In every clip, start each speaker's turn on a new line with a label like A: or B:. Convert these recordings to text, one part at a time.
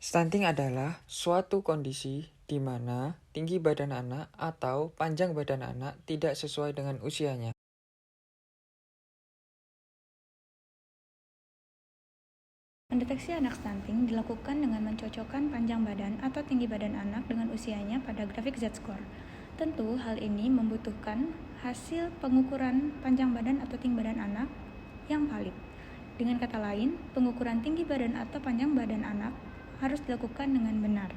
A: Stunting adalah suatu kondisi di mana tinggi badan anak atau panjang badan anak tidak sesuai dengan usianya.
B: Mendeteksi anak stunting dilakukan dengan mencocokkan panjang badan atau tinggi badan anak dengan usianya pada grafik Z-score. Tentu, hal ini membutuhkan hasil pengukuran panjang badan atau tinggi badan anak yang valid. Dengan kata lain, pengukuran tinggi badan atau panjang badan anak harus dilakukan dengan benar.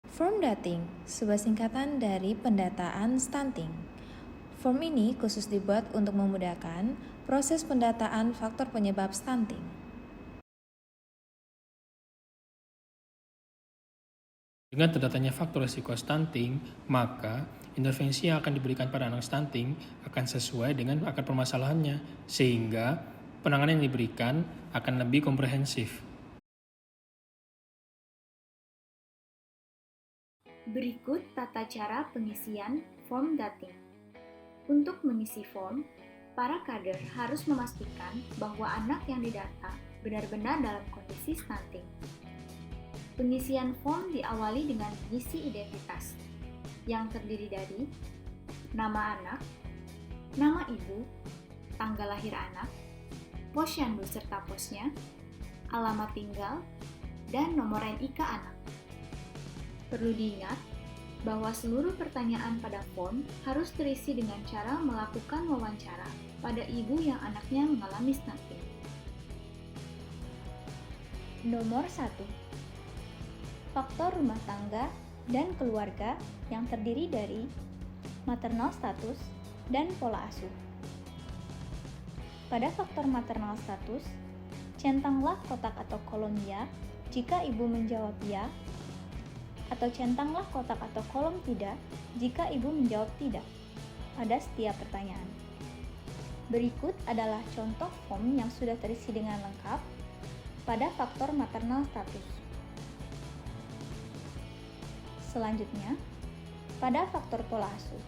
C: Form dating, sebuah singkatan dari pendataan stunting. Form ini khusus dibuat untuk memudahkan proses pendataan faktor penyebab stunting.
D: Dengan terdatanya faktor risiko stunting, maka intervensi yang akan diberikan pada anak stunting akan sesuai dengan akar permasalahannya, sehingga penanganan yang diberikan akan lebih komprehensif.
B: Berikut tata cara pengisian form dating. Untuk mengisi form, para kader harus memastikan bahwa anak yang didata benar-benar dalam kondisi stunting. Pengisian form diawali dengan mengisi identitas, yang terdiri dari nama anak, nama ibu, tanggal lahir anak, posyandu serta posnya, alamat tinggal, dan nomor NIK anak. Perlu diingat bahwa seluruh pertanyaan pada form harus terisi dengan cara melakukan wawancara pada ibu yang anaknya mengalami stunting. Nomor 1. Faktor rumah tangga dan keluarga yang terdiri dari maternal status dan pola asuh. Pada faktor maternal status, centanglah kotak atau kolom ya jika ibu menjawab ya, atau centanglah kotak atau kolom tidak jika ibu menjawab tidak pada setiap pertanyaan. Berikut adalah contoh form yang sudah terisi dengan lengkap pada faktor maternal status. Selanjutnya, pada faktor pola asuh.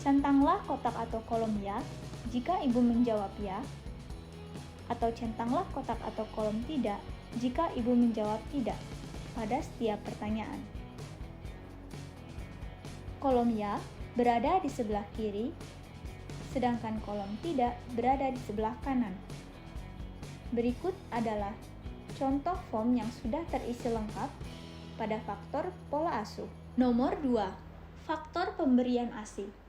B: Centanglah kotak atau kolom ya jika ibu menjawab ya, atau centanglah kotak atau kolom tidak jika ibu menjawab tidak pada setiap pertanyaan. Kolom ya berada di sebelah kiri, sedangkan kolom tidak berada di sebelah kanan. Berikut adalah contoh form yang sudah terisi lengkap pada faktor pola asuh. Nomor 2. Faktor pemberian ASI.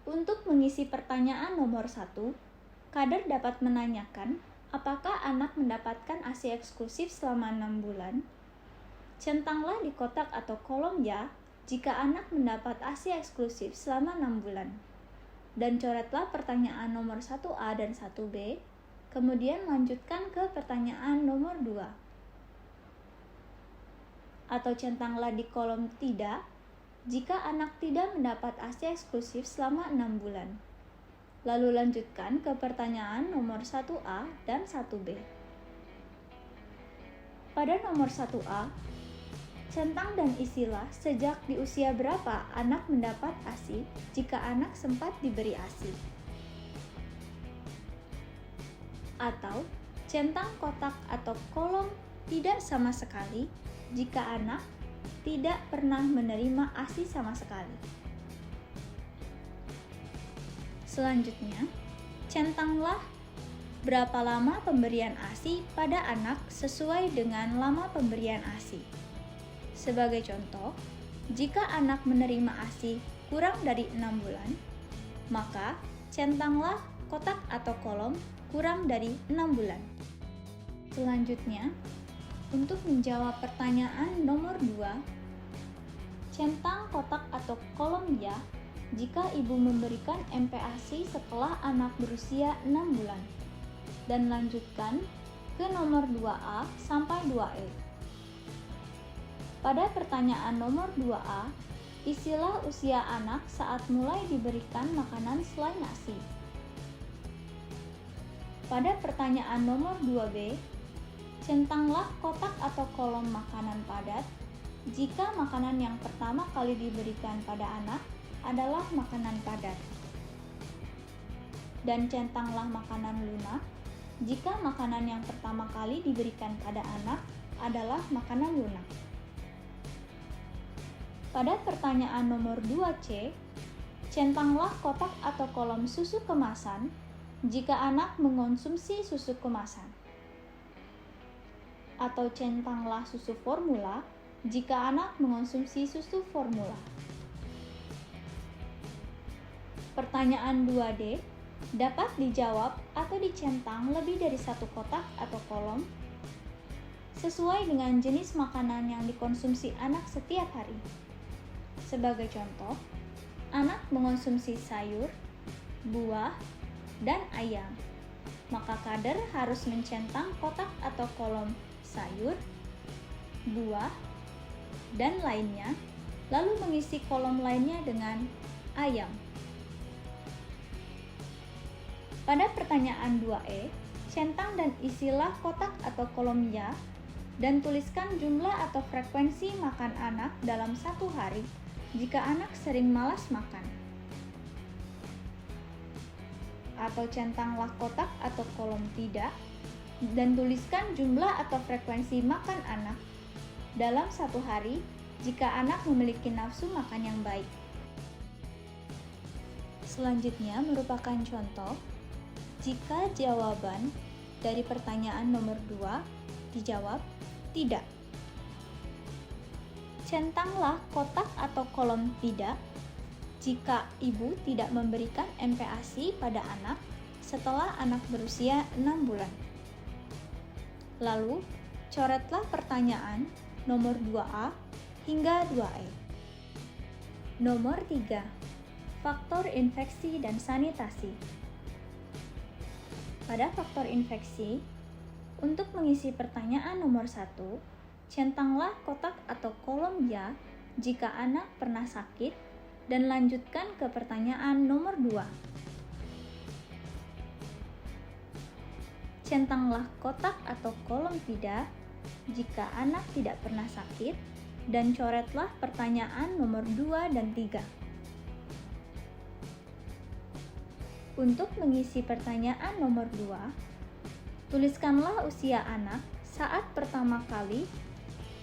B: Untuk mengisi pertanyaan nomor 1, kader dapat menanyakan apakah anak mendapatkan ASI eksklusif selama 6 bulan. Centanglah di kotak atau kolom ya jika anak mendapat ASI eksklusif selama 6 bulan. Dan coretlah pertanyaan nomor 1A dan 1B, kemudian lanjutkan ke pertanyaan nomor 2. Atau centanglah di kolom tidak jika anak tidak mendapat ASI eksklusif selama 6 bulan. Lalu lanjutkan ke pertanyaan nomor 1A dan 1B. Pada nomor 1A, centang dan isilah sejak di usia berapa anak mendapat ASI jika anak sempat diberi ASI. Atau centang kotak atau kolom tidak sama sekali jika anak tidak pernah menerima ASI sama sekali. Selanjutnya, centanglah berapa lama pemberian ASI pada anak sesuai dengan lama pemberian ASI. Sebagai contoh, jika anak menerima ASI kurang dari 6 bulan, maka centanglah kotak atau kolom kurang dari 6 bulan. Selanjutnya, untuk menjawab pertanyaan nomor 2, centang kotak atau kolom ya jika ibu memberikan MPASI setelah anak berusia 6 bulan. Dan lanjutkan ke nomor 2A sampai 2E. Pada pertanyaan nomor 2A, isilah usia anak saat mulai diberikan makanan selain ASI. Pada pertanyaan nomor 2B, centanglah kotak atau kolom makanan padat jika makanan yang pertama kali diberikan pada anak adalah makanan padat. dan centanglah makanan lunak jika makanan yang pertama kali diberikan pada anak adalah makanan lunak. Pada pertanyaan nomor 2C, centanglah kotak atau kolom susu kemasan jika anak mengonsumsi susu kemasan. Atau centanglah susu formula jika anak mengonsumsi susu formula. Pertanyaan 2D dapat dijawab atau dicentang lebih dari satu kotak atau kolom sesuai dengan jenis makanan yang dikonsumsi anak setiap hari. Sebagai contoh, anak mengonsumsi sayur, buah, dan ayam. Maka kader harus mencentang kotak atau kolom sayur, buah, dan lainnya, lalu mengisi kolom lainnya dengan ayam. Pada pertanyaan 2E, centang dan isilah kotak atau kolom ya dan tuliskan jumlah atau frekuensi makan anak dalam satu hari jika anak sering malas makan. Atau centanglah kotak atau kolom tidak dan tuliskan jumlah atau frekuensi makan anak dalam satu hari jika anak memiliki nafsu makan yang baik. Selanjutnya merupakan contoh jika jawaban dari pertanyaan nomor 2 dijawab tidak. Centanglah kotak atau kolom tidak jika ibu tidak memberikan MPASI pada anak setelah anak berusia 6 bulan. Lalu, coretlah pertanyaan nomor 2A hingga 2E. Nomor 3. Faktor infeksi dan sanitasi. Pada faktor infeksi, untuk mengisi pertanyaan nomor 1, centanglah kotak atau kolom ya jika anak pernah sakit dan lanjutkan ke pertanyaan nomor 2. Centanglah kotak atau kolom tidak jika anak tidak pernah sakit dan coretlah pertanyaan nomor 2 dan 3. Untuk mengisi pertanyaan nomor 2, tuliskanlah usia anak saat pertama kali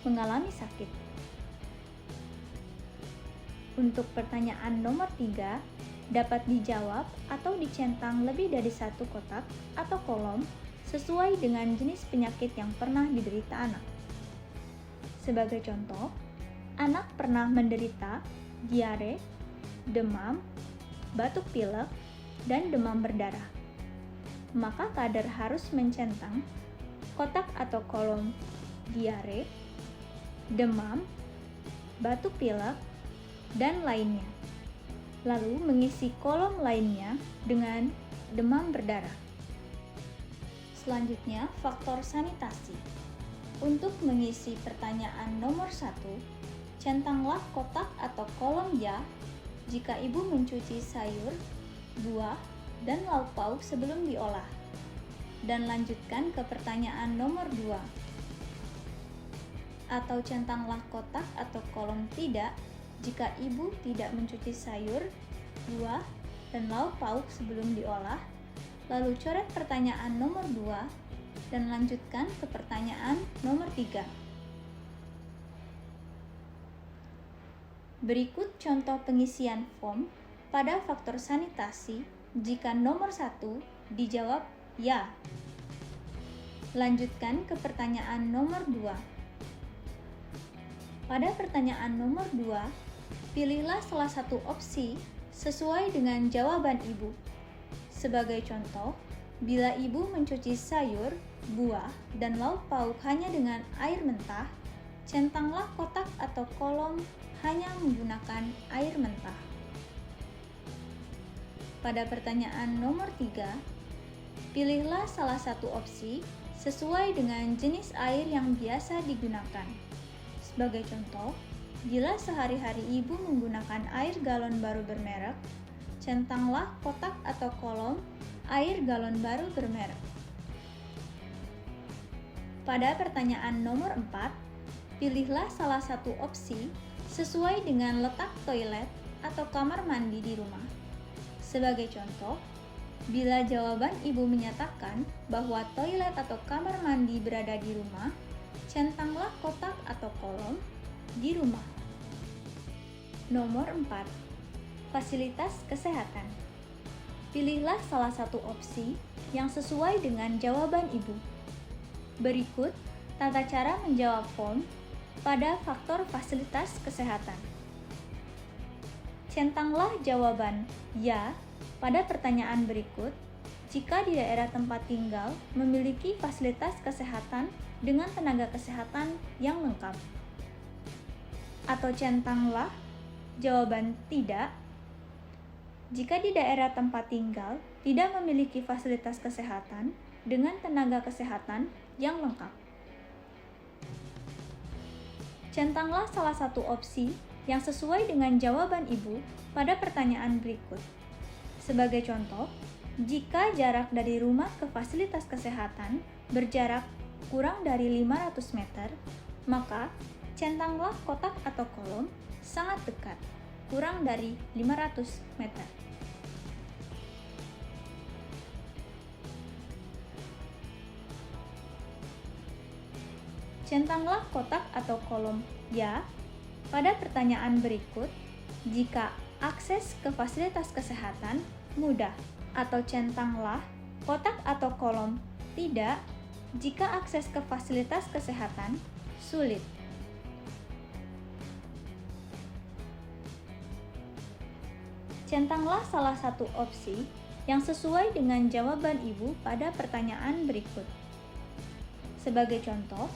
B: mengalami sakit. Untuk pertanyaan nomor 3, dapat dijawab atau dicentang lebih dari satu kotak atau kolom sesuai dengan jenis penyakit yang pernah diderita anak. Sebagai contoh, anak pernah menderita diare, demam, batuk pilek, dan demam berdarah. Maka kader harus mencentang kotak atau kolom diare, demam, batuk pilek, dan lainnya. Lalu mengisi kolom lainnya dengan demam berdarah. Selanjutnya, faktor sanitasi. Untuk mengisi pertanyaan nomor 1, centanglah kotak atau kolom ya jika ibu mencuci sayur, buah, dan lauk pauk sebelum diolah. Dan lanjutkan ke pertanyaan nomor 2. Atau centanglah kotak atau kolom tidak jika ibu tidak mencuci sayur, buah, dan lauk pauk sebelum diolah. Lalu coret pertanyaan nomor 2 dan lanjutkan ke pertanyaan nomor 3. Berikut contoh pengisian form pada faktor sanitasi jika nomor 1 dijawab ya. Lanjutkan ke pertanyaan nomor 2. Pada pertanyaan nomor 2, pilihlah salah satu opsi sesuai dengan jawaban ibu. Sebagai contoh, bila ibu mencuci sayur, buah, dan lauk pauk hanya dengan air mentah, centanglah kotak atau kolom hanya menggunakan air mentah. Pada pertanyaan nomor 3, pilihlah salah satu opsi sesuai dengan jenis air yang biasa digunakan. Sebagai contoh, bila sehari-hari ibu menggunakan air galon baru bermerek, centanglah kotak atau kolom air galon baru bermerek. Pada pertanyaan nomor 4, pilihlah salah satu opsi sesuai dengan letak toilet atau kamar mandi di rumah. Sebagai contoh, Bila jawaban ibu menyatakan bahwa toilet atau kamar mandi berada di rumah, centanglah kotak atau kolom di rumah. Nomor 4. Fasilitas kesehatan. Pilihlah salah satu opsi yang sesuai dengan jawaban ibu. Berikut tata cara menjawab form pada faktor fasilitas kesehatan. Centanglah jawaban ya pada pertanyaan berikut jika di daerah tempat tinggal memiliki fasilitas kesehatan dengan tenaga kesehatan yang lengkap. Atau centanglah jawaban tidak jika di daerah tempat tinggal tidak memiliki fasilitas kesehatan dengan tenaga kesehatan yang lengkap. Centanglah salah satu opsi yang sesuai dengan jawaban ibu pada pertanyaan berikut. Sebagai contoh, jika jarak dari rumah ke fasilitas kesehatan berjarak kurang dari 500 meter, maka centanglah kotak atau kolom sangat dekat, kurang dari 500 meter. Centanglah kotak atau kolom ya pada pertanyaan berikut jika akses ke fasilitas kesehatan mudah, atau centanglah kotak atau kolom tidak jika akses ke fasilitas kesehatan sulit. Centanglah salah satu opsi yang sesuai dengan jawaban ibu pada pertanyaan berikut. Sebagai contoh,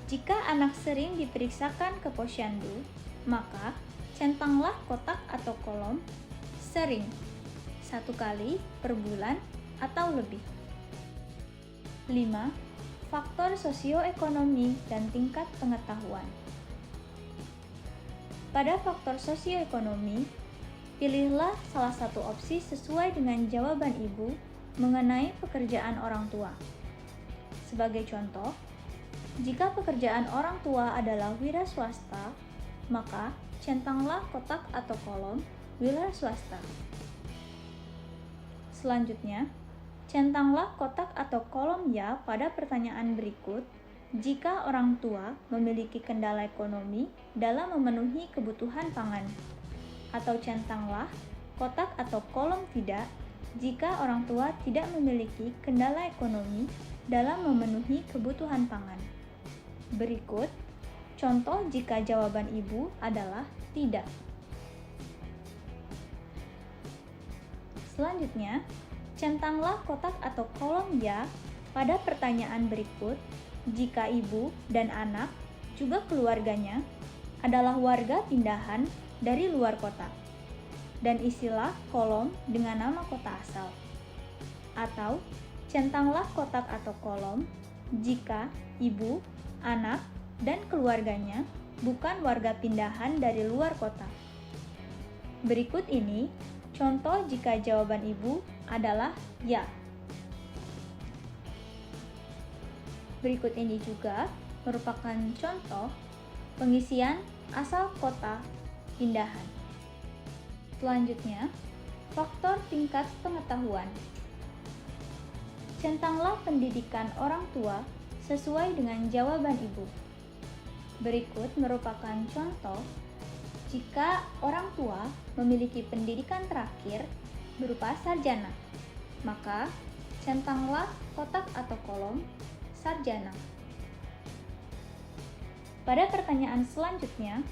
B: jika anak sering diperiksakan ke posyandu, maka centanglah kotak atau kolom sering 1 kali per bulan atau lebih. 5. Faktor sosioekonomi dan tingkat pengetahuan. Pada faktor sosioekonomi, pilihlah salah satu opsi sesuai dengan jawaban ibu mengenai pekerjaan orang tua. Sebagai contoh, jika pekerjaan orang tua adalah wira swasta, maka centanglah kotak atau kolom wira swasta. Selanjutnya, centanglah kotak atau kolom ya pada pertanyaan berikut jika orang tua memiliki kendala ekonomi dalam memenuhi kebutuhan pangan. Atau centanglah kotak atau kolom tidak jika orang tua tidak memiliki kendala ekonomi dalam memenuhi kebutuhan pangan. Berikut contoh jika jawaban ibu adalah tidak. Selanjutnya, centanglah kotak atau kolom ya pada pertanyaan berikut jika ibu dan anak, juga keluarganya, adalah warga pindahan dari luar kota. Dan isilah kolom dengan nama kota asal. Atau, centanglah kotak atau kolom jika ibu, anak, dan keluarganya bukan warga pindahan dari luar kota. Berikut ini contoh jika jawaban ibu adalah ya. Berikut ini juga merupakan contoh pengisian asal kota pindahan. Selanjutnya, faktor tingkat pengetahuan. Centanglah pendidikan orang tua sesuai dengan jawaban ibu. Berikut merupakan contoh jika orang tua memiliki pendidikan terakhir berupa sarjana, maka centanglah kotak atau kolom sarjana. Pada pertanyaan selanjutnya,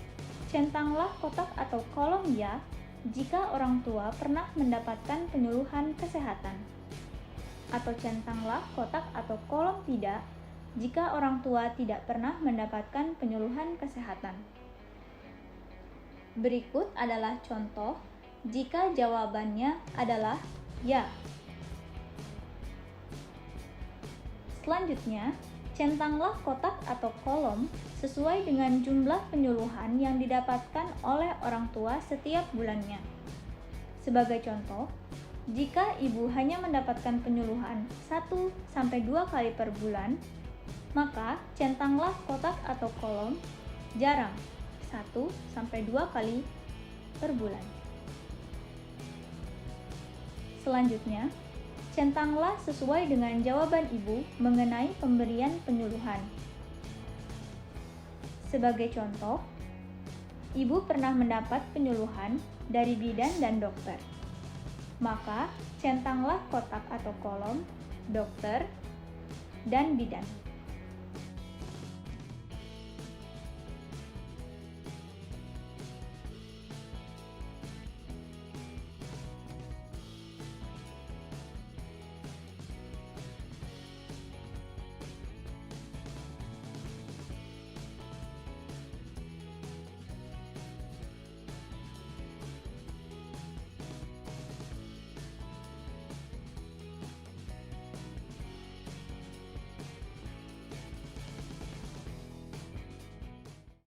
B: centanglah kotak atau kolom ya jika orang tua pernah mendapatkan penyuluhan kesehatan. Atau centanglah kotak atau kolom tidak jika orang tua tidak pernah mendapatkan penyuluhan kesehatan. Berikut adalah contoh jika jawabannya adalah ya. Selanjutnya, centanglah kotak atau kolom sesuai dengan jumlah penyuluhan yang didapatkan oleh orang tua setiap bulannya. Sebagai contoh, jika ibu hanya mendapatkan penyuluhan 1-2 kali per bulan, maka centanglah kotak atau kolom jarang 1-2 kali per bulan. Selanjutnya, centanglah sesuai dengan jawaban ibu mengenai pemberian penyuluhan. Sebagai contoh, ibu pernah mendapat penyuluhan dari bidan dan dokter. Maka, centanglah kotak atau kolom dokter dan bidan.